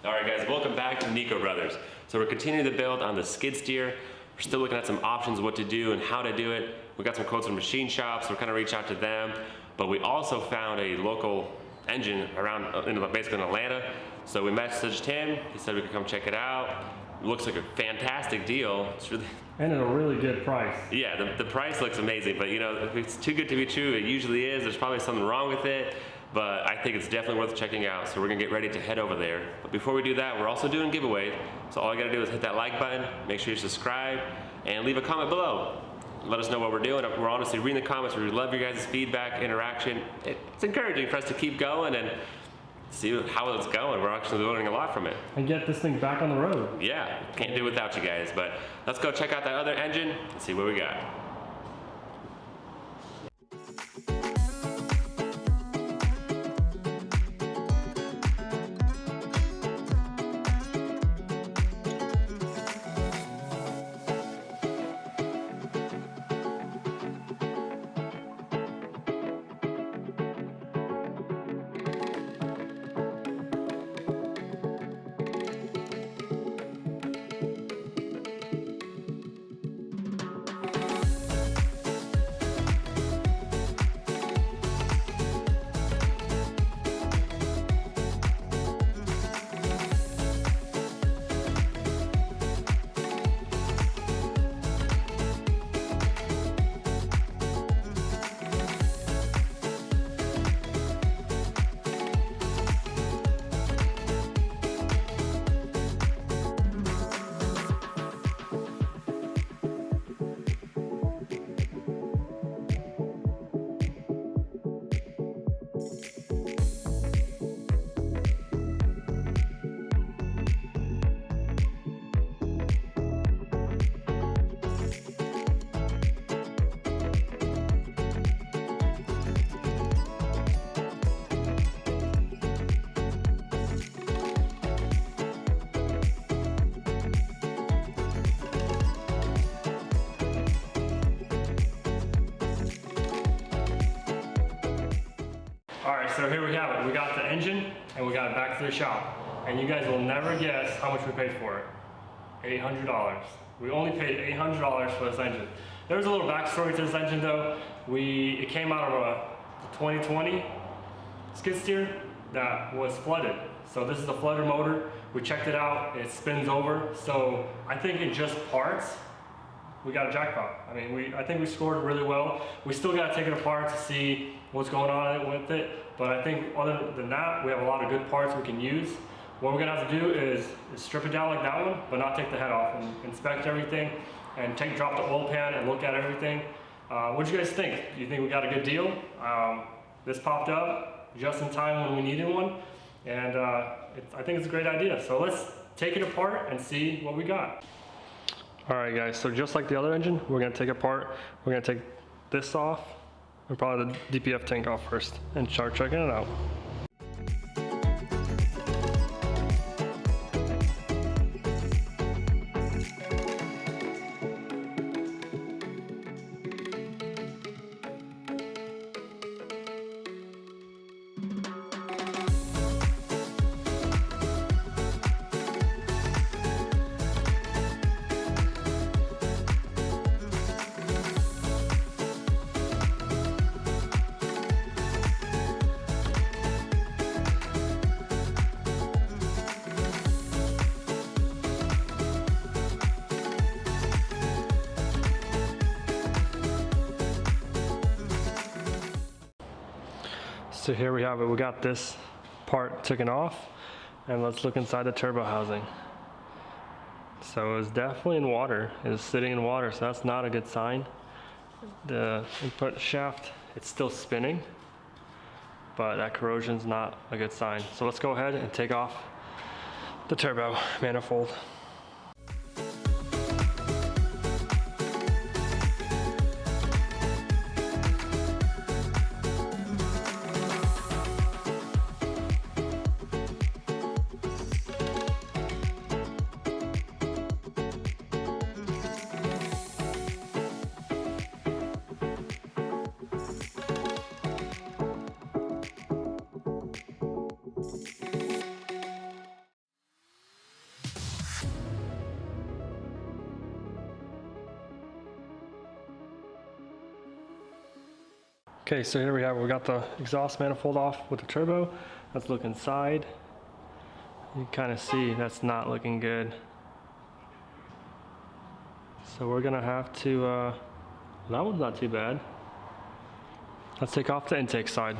Alright guys, welcome back to Niko Brothers. So we're continuing to build on the skid steer. We're still looking at some options of what to do and how to do it. We got some quotes from machine shops, so we're kind of reach out to them. But we also found a local engine around, basically in Atlanta. So we messaged him, he said we could come check it out. It looks like a fantastic deal. It's really, and at a really good price. Yeah, the price looks amazing, but you know, if it's too good to be true, it usually is. There's probably something wrong with it, but I think it's definitely worth checking out. So we're gonna get ready to head over there. But before we do that, we're also doing giveaways. So all you gotta do is hit that like button, make sure you subscribe, and leave a comment below. Let us know what we're doing. We're honestly reading the comments. We love your guys' feedback, interaction. It's encouraging for us to keep going and see how it's going. We're actually learning a lot from it. And get this thing back on the road. Yeah, can't do it without you guys. But let's go check out that other engine and see what we got. Alright, so here we have it. We got the engine and we got it back to the shop. And you guys will never guess how much we paid for it. $800. We only paid $800 for this engine. There's a little backstory to this engine though. It came out of a 2020 skid steer that was flooded. So this is a flooded motor. We checked it out, it spins over. So I think in just parts, we got a jackpot. I mean, I think we scored really well. We still got to take it apart to see what's going on with it. But I think other than that, we have a lot of good parts we can use. What we're gonna have to do is strip it down like that one, but not take the head off, and inspect everything, and drop the oil pan and look at everything. What do you guys think? Do you think we got a good deal? This popped up just in time when we needed one, and I think it's a great idea. So let's take it apart and see what we got. Alright guys, so just like the other engine, we're going to take it apart. We're going to take this off, and probably the DPF tank off first, and start checking it out. So here we have it. We got this part taken off, and let's look inside the turbo housing. So it's definitely in water. It's sitting in water, so that's not a good sign. The input shaft, it's still spinning, but that corrosion's not a good sign. So let's go ahead and take off the turbo manifold. Okay, so here we have, we got the exhaust manifold off with the turbo. Let's look inside. You kind of see that's not looking good. So we're gonna have to, that one's not too bad. Let's take off the intake side.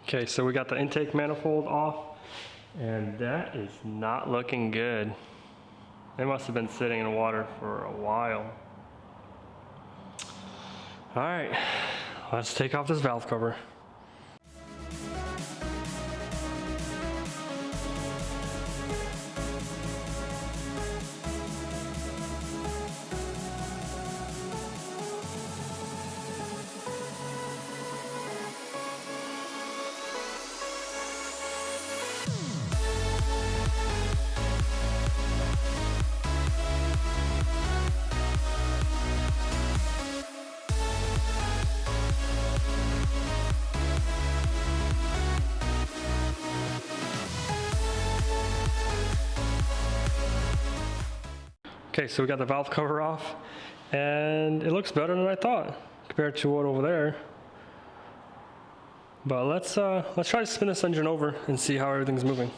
Okay, so we got the intake manifold off, and that is not looking good. They must have been sitting in water for a while. All right, let's take off this valve cover. Okay, so we got the valve cover off, and it looks better than I thought compared to what over there. But let's try to spin this engine over and see how everything's moving.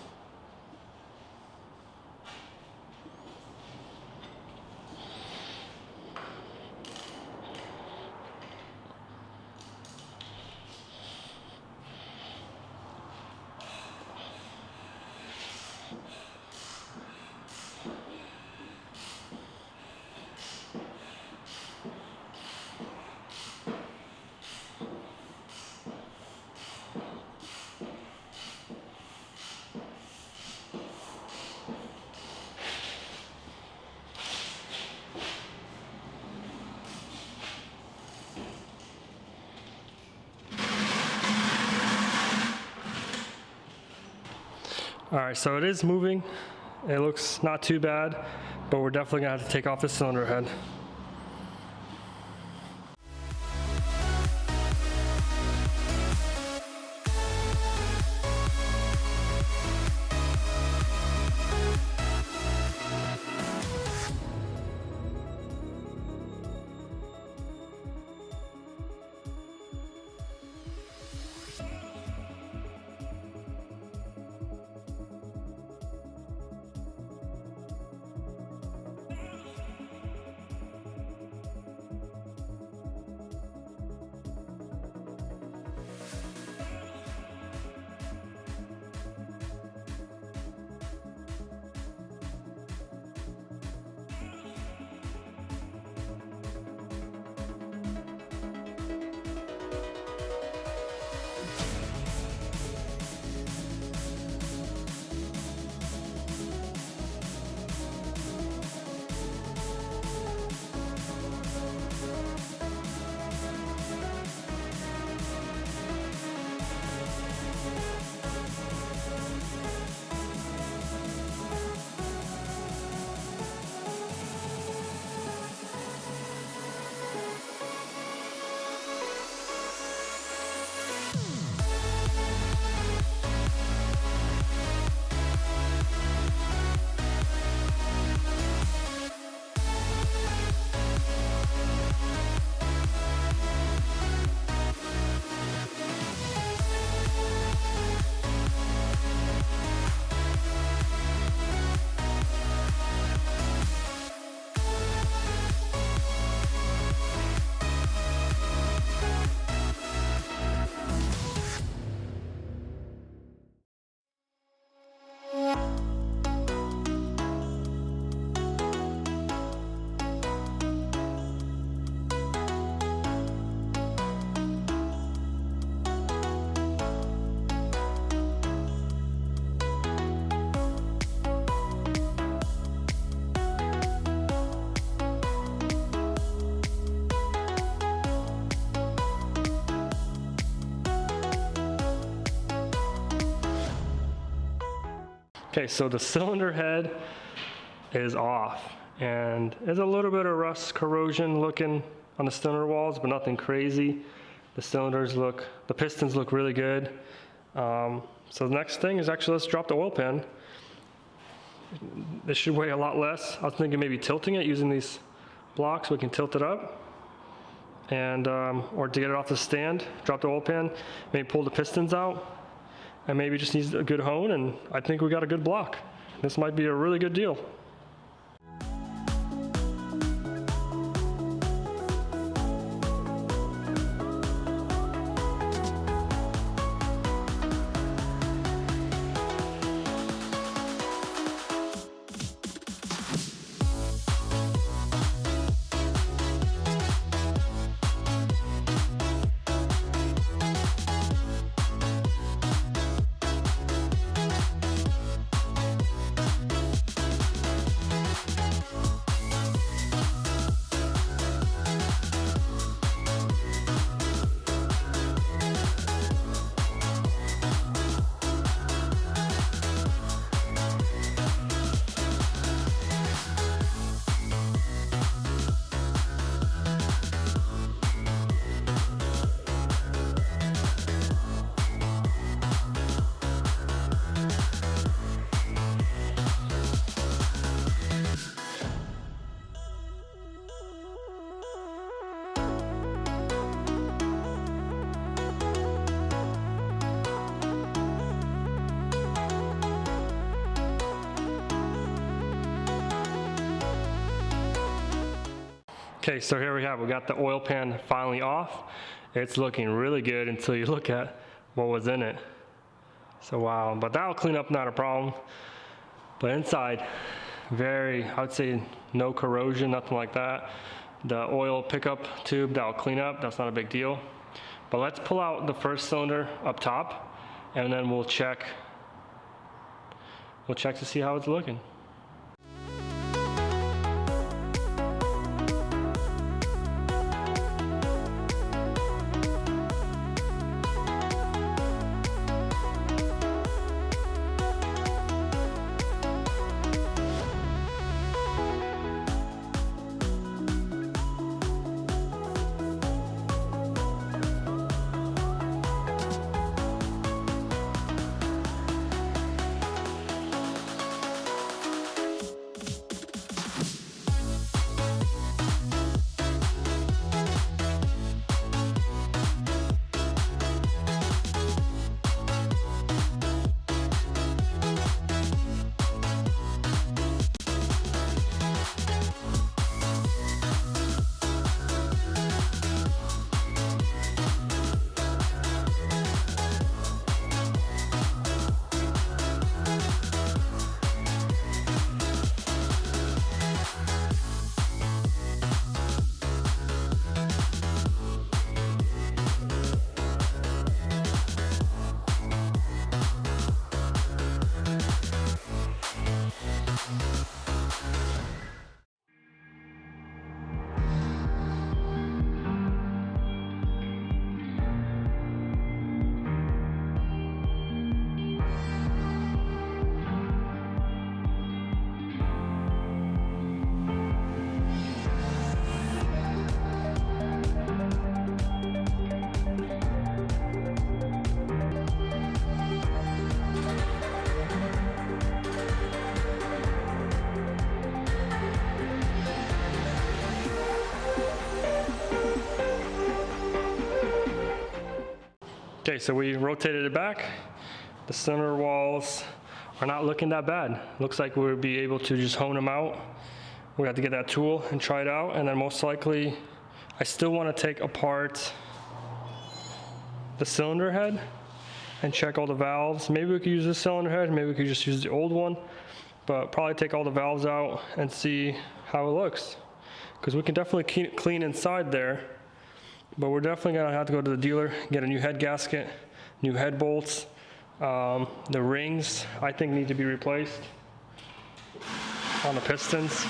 All right, so it is moving. It looks not too bad, but we're definitely gonna have to take off the cylinder head. Okay, so the cylinder head is off, and there's a little bit of rust corrosion looking on the cylinder walls, but nothing crazy. The pistons look really good. So the next thing is actually, let's drop the oil pan. This should weigh a lot less. I was thinking maybe tilting it using these blocks. We can tilt it up, and or to get it off the stand, drop the oil pan, maybe pull the pistons out, and maybe just needs a good hone, and I think we got a good block. This might be a really good deal. Okay, so here we have, we got the oil pan finally off. It's looking really good until you look at what was in it. So wow, but that'll clean up, not a problem. But inside, I would say no corrosion, nothing like that. The oil pickup tube, that'll clean up, that's not a big deal. But let's pull out the first cylinder up top, and then we'll check to see how it's looking. Okay, so we rotated it back. The center walls are not looking that bad. Looks like we'll be able to just hone them out. We have to get that tool and try it out, and then most likely, I still want to take apart the cylinder head and check all the valves. Maybe we could use this cylinder head, maybe we could just use the old one, but probably take all the valves out and see how it looks. Because we can definitely clean inside there, but we're definitely gonna have to go to the dealer, get a new head gasket, new head bolts. The rings, I think, need to be replaced on the pistons.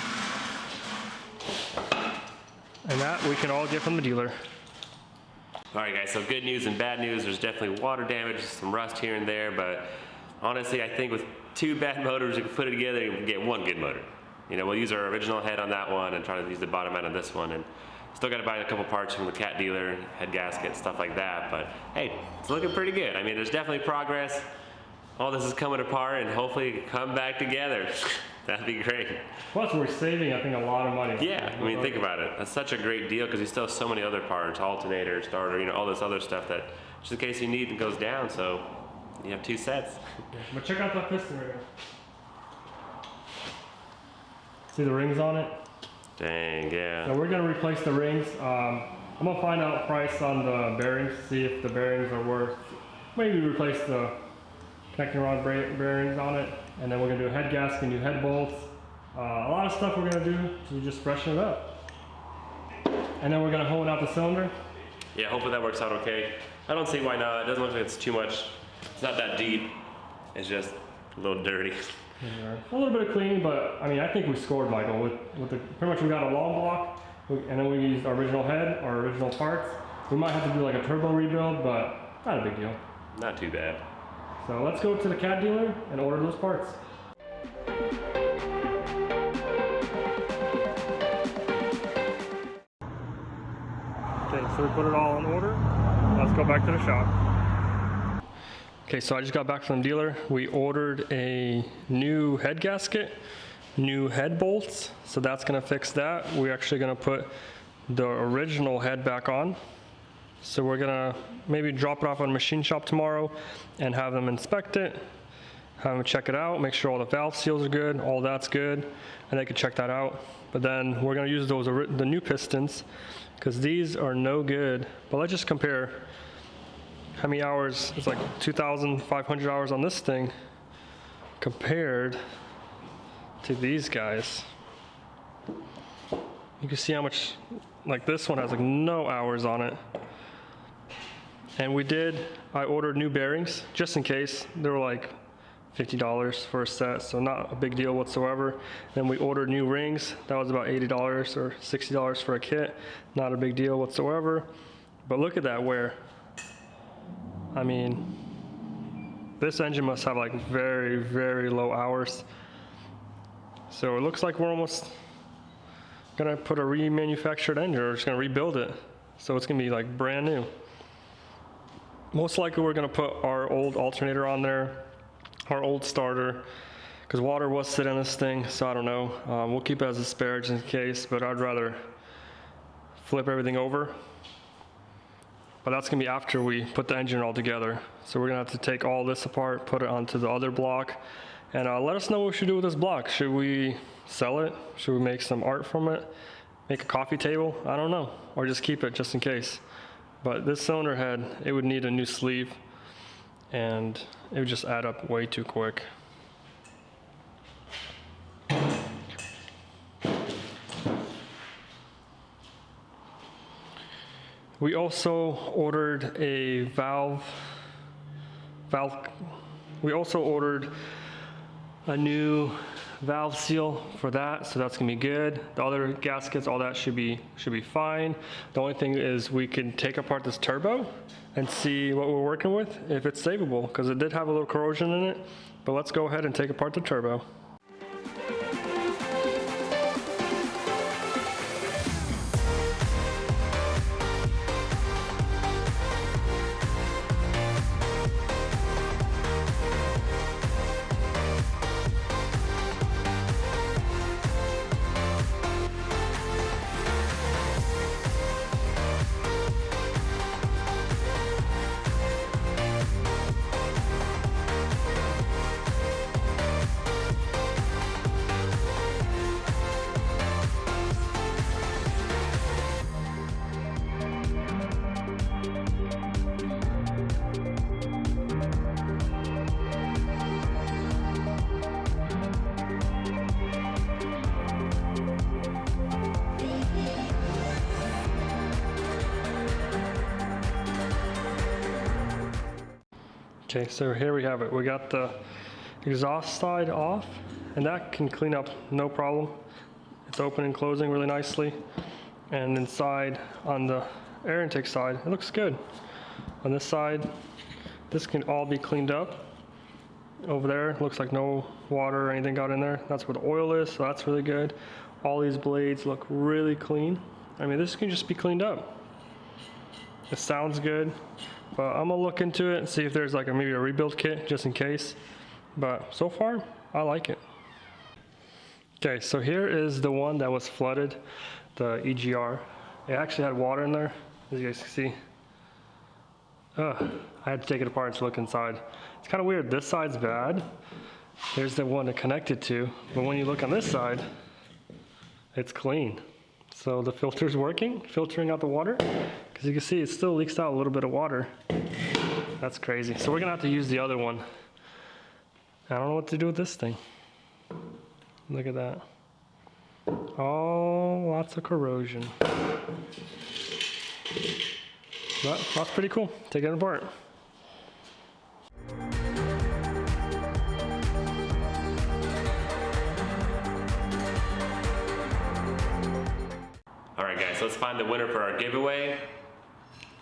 And that we can all get from the dealer. All right, guys, so good news and bad news. There's definitely water damage, some rust here and there, but honestly, I think with 2 bad motors, you can put it together and get 1 good motor. You know, we'll use our original head on that one and try to use the bottom end of this one, and still got to buy a couple parts from the cat dealer, head gasket, stuff like that. But hey, it's looking pretty good. I mean, there's definitely progress. All this is coming apart, and hopefully it can come back together. That'd be great. Plus, we're saving, I think, a lot of money. Yeah, I mean, think about it. That's such a great deal because you still have so many other parts, alternator, starter, you know, all this other stuff that just in case you need it goes down. So you have 2 sets. Yeah, but check out that piston right here. See the rings on it? Dang, yeah. So we're gonna replace the rings. I'm gonna find out price on the bearings, see if the bearings are worth, maybe replace the connecting rod bearings on it, and then we're gonna do a head gasket, new head bolts. A lot of stuff we're gonna do to just freshen it up. And then we're gonna hone out the cylinder. Yeah, hopefully that works out okay. I don't see why not. It doesn't look like it's too much. It's not that deep. It's just a little dirty. A little bit of cleaning, but I mean, I think we scored, Michael. With the pretty much we got a long block, and then we used our original head, our original parts. We might have to do like a turbo rebuild, but not a big deal. Not too bad. So let's go to the cat dealer and order those parts. Okay, so we put it all in order. Let's go back to the shop. Okay, so I just got back from the dealer. We ordered a new head gasket, new head bolts, so that's gonna fix that. We're actually gonna put the original head back on. So we're gonna maybe drop it off on a machine shop tomorrow and have them inspect it, have them check it out, make sure all the valve seals are good, all that's good, and they can check that out. But then we're gonna use the new pistons, because these are no good. But let's just compare how many hours. It's like 2,500 hours on this thing compared to these guys. You can see how much, like this one has like no hours on it. And I ordered new bearings just in case. They were like $50 for a set, so not a big deal whatsoever. Then we ordered new rings. That was about $80 or $60 for a kit. Not a big deal whatsoever. But look at that wear. I mean, this engine must have like very, very low hours. So it looks like we're almost gonna put a remanufactured engine, or just gonna rebuild it. So it's gonna be like brand new. Most likely we're gonna put our old alternator on there, our old starter, because water was sitting in this thing, so I don't know. We'll keep it as a spare just in case, but I'd rather flip everything over. But that's gonna be after we put the engine all together. So we're gonna have to take all this apart, put it onto the other block, and let us know what we should do with this block. Should we sell it? Should we make some art from it? Make a coffee table? I don't know. Or just keep it just in case. But this cylinder head, it would need a new sleeve, and it would just add up way too quick. We also ordered a we also ordered a new valve seal for that, so that's gonna be good. The other gaskets, all that should be fine. The only thing is we can take apart this turbo and see what we're working with, if it's savable, because it did have a little corrosion in it. But let's go ahead and take apart the turbo. Okay, so here we have it. We got the exhaust side off, and that can clean up no problem. It's open and closing really nicely. And inside, on the air intake side, it looks good. On this side, this can all be cleaned up. over there. Looks like no water or anything got in there. That's where the oil is, so that's really good. All these blades look really clean. I mean, this can just be cleaned up. It sounds good, but I'm gonna look into it and see if there's like maybe a rebuild kit just in case. But so far, I like it. Okay, so here is the one that was flooded, the EGR. It actually had water in there, as you guys can see. I had to take it apart to look inside. It's kind of weird. This side's bad. There's the one to connect it to, but when you look on this side, it's clean. So the filter's working, filtering out the water. Because you can see it still leaks out a little bit of water. That's crazy. So we're gonna have to use the other one. I don't know what to do with this thing. Look at that. Oh, lots of corrosion. But that's pretty cool. Take it apart. All right, guys, so let's find the winner for our giveaway.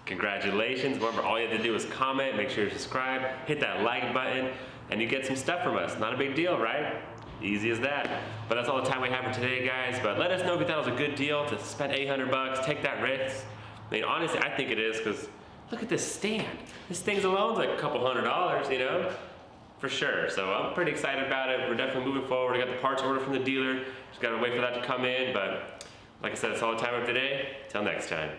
Congratulations. Remember, all you have to do is comment, make sure you subscribe, hit that like button, and you get some stuff from us. Not a big deal, right? Easy as that. But that's all the time we have for today, guys. But let us know if you thought it was a good deal to spend 800 bucks, take that risk. I mean, honestly, I think it is, because look at this stand. This thing's alone's like a couple $100, you know? For sure. So I'm pretty excited about it. We're definitely moving forward. I got the parts ordered from the dealer. Just gotta wait for that to come in. But like I said, that's all the time we have today. Till next time.